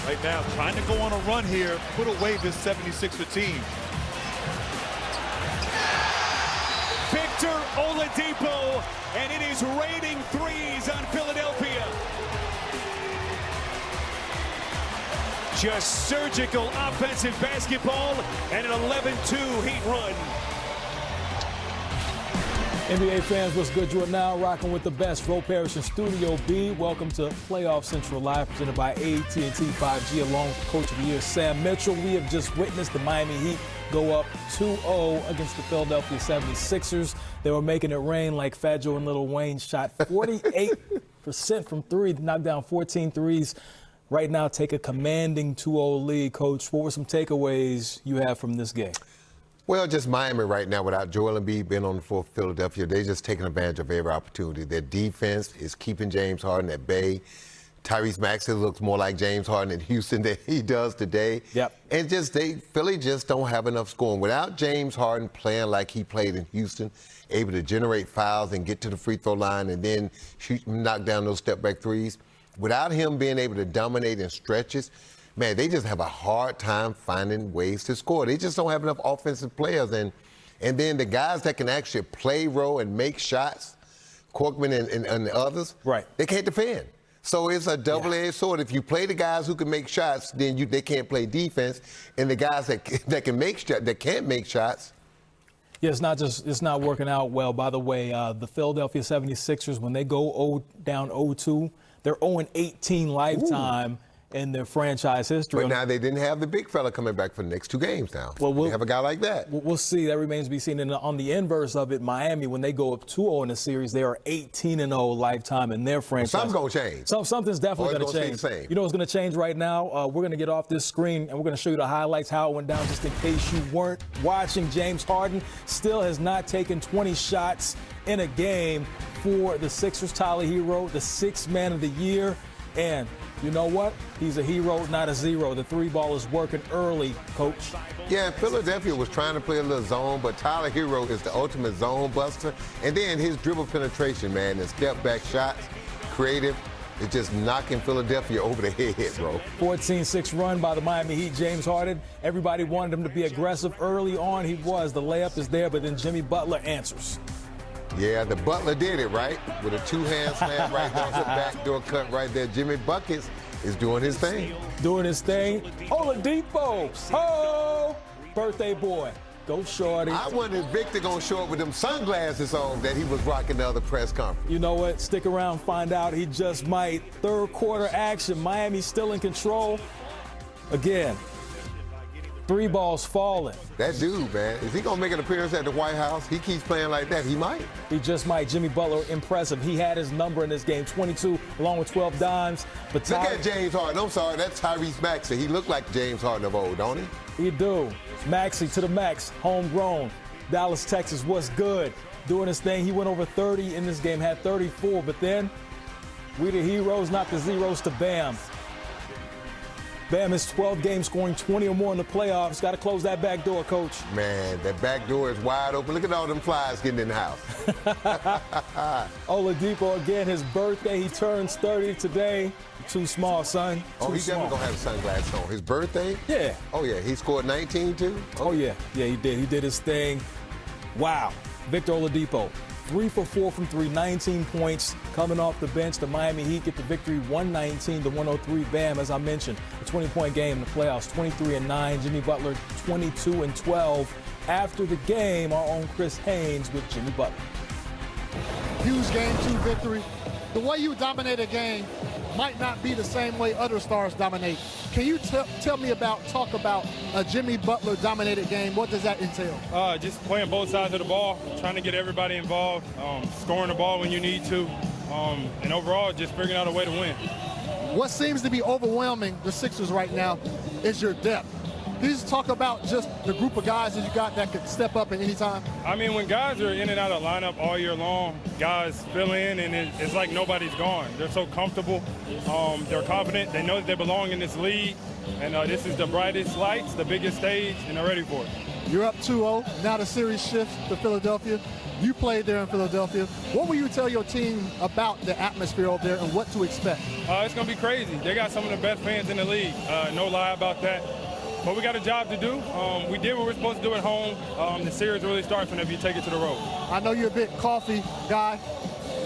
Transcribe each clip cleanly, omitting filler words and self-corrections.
Right now, trying to go on a run here, put away this 76er team. Victor Oladipo, and it is raining threes on Philadelphia. Just surgical offensive basketball and an 11-2 Heat run. NBA fans, what's good? You are now rocking with the best. Ro Parrish in Studio B. Welcome to Playoff Central Live, presented by AT&T 5G, along with Coach of the Year, Sam Mitchell. We have just witnessed the Miami Heat go up 2-0 against the Philadelphia 76ers. They were making it rain like Fat Joe and Lil Wayne. Shot 48% from three, knocked down 14 threes. Right now, take a commanding 2-0 lead. Coach, what were some takeaways you have from this game? Well, just Miami right now, without Joel Embiid being on the floor for Philadelphia, they're just taking advantage of every opportunity. Their defense is keeping James Harden at bay. Tyrese Maxey looks more like James Harden in Houston than he does today. Yep. And Philly just don't have enough scoring. Without James Harden playing like he played in Houston, able to generate fouls and get to the free throw line and then knock down those step-back threes, without him being able to dominate in stretches, man, they just have a hard time finding ways to score. They just don't have enough offensive players. And then the guys that can actually play role and make shots, Corkman and the others, right, they can't defend. So it's a double-edged sword. If you play the guys who can make shots, then they can't play defense. And the guys that can't make shots. Yeah, it's not working out well. By the way, the Philadelphia 76ers, when they go down 0-2, they're 0-18 lifetime. Ooh. In their franchise history. But now they didn't have the big fella coming back for the next two games now. Well, they have a guy like that. We'll see. That remains to be seen. And on the inverse of it, Miami, when they go up 2-0 in the series, they are 18-0 lifetime in their franchise. Well, something's going to change. Something's definitely going to change. Stay the same. You know what's going to change right now? We're going to get off this screen, and we're going to show you the highlights, how it went down, just in case you weren't watching. James Harden still has not taken 20 shots in a game for the Sixers. Tyler Hero, the sixth man of the year. And you know what? He's a hero, not a zero. The three ball is working early, Coach. Yeah, Philadelphia was trying to play a little zone, but Tyler Hero is the ultimate zone buster. And then his dribble penetration, man, and step-back shots, creative, is just knocking Philadelphia over the head, bro. 14-6 run by the Miami Heat. James Harden, everybody wanted him to be aggressive early on. He was. The layup is there, but then Jimmy Butler answers. Yeah, the Butler did it, right? With a two-hand slam right there, the backdoor cut right there. Jimmy Buckets is doing his thing. Doing his thing. Oladipo, oh, birthday boy. Go shorty. I wonder if Victor going to show up with them sunglasses on that he was rocking the other press conference. You know what? Stick around, find out. He just might. Third quarter action. Miami still in control. Again. Three balls falling. That dude, man, is he going to make an appearance at the White House? He keeps playing like that. He might. He just might. Jimmy Butler, impressive. He had his number in this game, 22, along with 12 dimes. But look at James Harden. I'm sorry, that's Tyrese Maxey. He looked like James Harden of old, don't he? He do. Maxey to the max, homegrown. Dallas, Texas, what's good? Doing his thing. He went over 30 in this game, had 34. But then, we the heroes, not the zeros, to Bam. Bam is 12 games, scoring 20 or more in the playoffs. Got to close that back door, Coach. Man, that back door is wide open. Look at all them flies getting in the house. Oladipo, again, his birthday. He turns 30 today. Too small, son. Oh, he's definitely going to have sunglasses on. His birthday? Yeah. Oh, yeah. He scored 19, too? Oh, yeah. Yeah, he did. He did his thing. Wow. Victor Oladipo. 3 for 4 from 3, 19 points coming off the bench. The Miami Heat get the victory 119-103. Bam, as I mentioned, a 20-point game in the playoffs, 23-9. Jimmy Butler, 22-12. After the game, our own Chris Haynes with Jimmy Butler. Huge game 2 victory. The way you dominate a game might not be the same way other stars dominate. Can you talk about a Jimmy Butler dominated game? What does that entail? Just playing both sides of the ball, trying to get everybody involved, scoring the ball when you need to, and overall just figuring out a way to win. What seems to be overwhelming the Sixers right now is your depth. Can you just talk about just the group of guys that you got that could step up at any time? I mean, when guys are in and out of lineup all year long, guys fill in, and it's like nobody's gone. They're so comfortable. They're confident. They know that they belong in this league, and this is the brightest lights, the biggest stage, and they're ready for it. You're up 2-0. Now the series shifts to Philadelphia. You played there in Philadelphia. What will you tell your team about the atmosphere over there and what to expect? It's going to be crazy. They got some of the best fans in the league. No lie about that. But we got a job to do. We did what we're supposed to do at home. The series really starts whenever you take it to the road. I know you're a big coffee guy.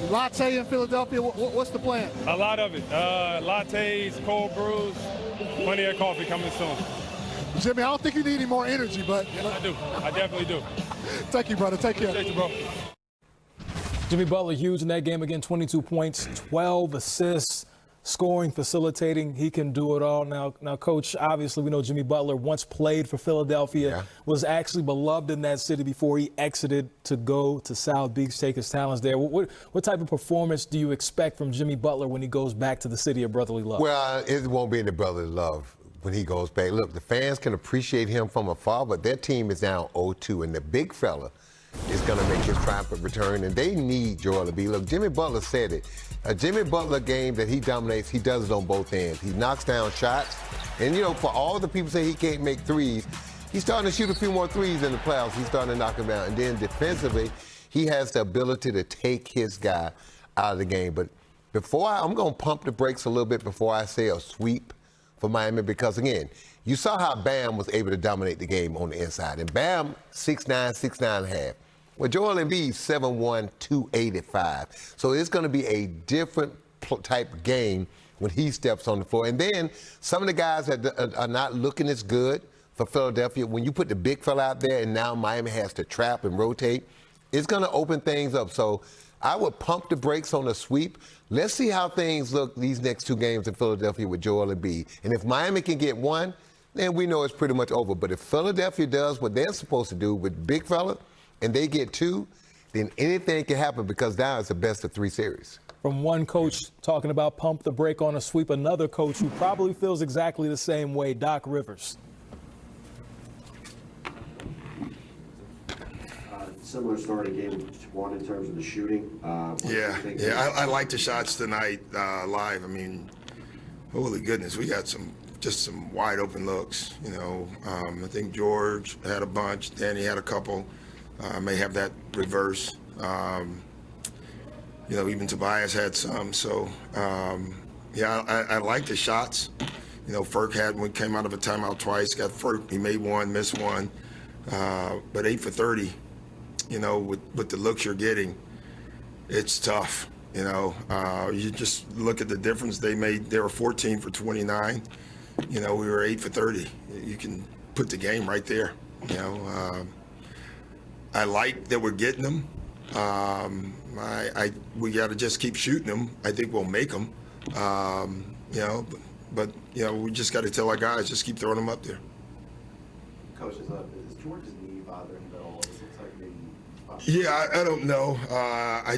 Latte in Philadelphia, what's the plan? A lot of it. Lattes, cold brews, plenty of coffee coming soon. Jimmy, I don't think you need any more energy, but... Yes, I do. I definitely do. Thank you, brother. Take care. Appreciate you, bro. Jimmy Butler huge in that game again, 22 points, 12 assists, scoring, facilitating. He can do it all. Now, Coach, obviously we know Jimmy Butler once played for Philadelphia, was actually beloved in that city before he exited to go to South Beach, take his talents there. What type of performance do you expect from Jimmy Butler when he goes back to the city of brotherly love? Well, it won't be in the brotherly love when he goes back. Look, the fans can appreciate him from afar, but their team is now 0-2, and the big fella is going to make his triumphant return, and they need Joel Embiid. Look, Jimmy Butler said it. A Jimmy Butler game that he dominates, he does it on both ends. He knocks down shots, and, you know, for all the people say he can't make threes, he's starting to shoot a few more threes in the playoffs. He's starting to knock them down. And then defensively, he has the ability to take his guy out of the game. But I'm going to pump the brakes a little bit before I say a sweep for Miami, because, again, you saw how Bam was able to dominate the game on the inside. And Bam, 6'9", 6'9.5". Well, Joel Embiid, 7'1", 285. So it's going to be a different type game when he steps on the floor. And then some of the guys that are not looking as good for Philadelphia, when you put the big fella out there and now Miami has to trap and rotate, it's going to open things up. So I would pump the brakes on the sweep. Let's see how things look these next two games in Philadelphia with Joel Embiid. And if Miami can get one, then we know it's pretty much over. But if Philadelphia does what they're supposed to do with big fella and they get two, then anything can happen, because now it's the best of three series. From one coach talking about pump the brake on a sweep, another coach who probably feels exactly the same way, Doc Rivers. Similar start of game one in terms of the shooting. I like the shots tonight live. I mean, holy goodness, we got some wide open looks. You know, I think George had a bunch, Danny had a couple. May have that reverse. You know, even Tobias had some. So, I like the shots. You know, Ferk had one, came out of a timeout twice. Got Ferk, he made one, missed one. But 8 for 30. You know, with the looks you're getting, it's tough. You know, you just look at the difference they made. They were 14 for 29. You know, we were 8 for 30. You can put the game right there. You know, I like that we're getting them. We got to just keep shooting them. I think we'll make them. You know, but you know, we just got to tell our guys, just keep throwing them up there. Coach, is George's knee bothering him at all? It looks like maybe. Yeah, I don't know. I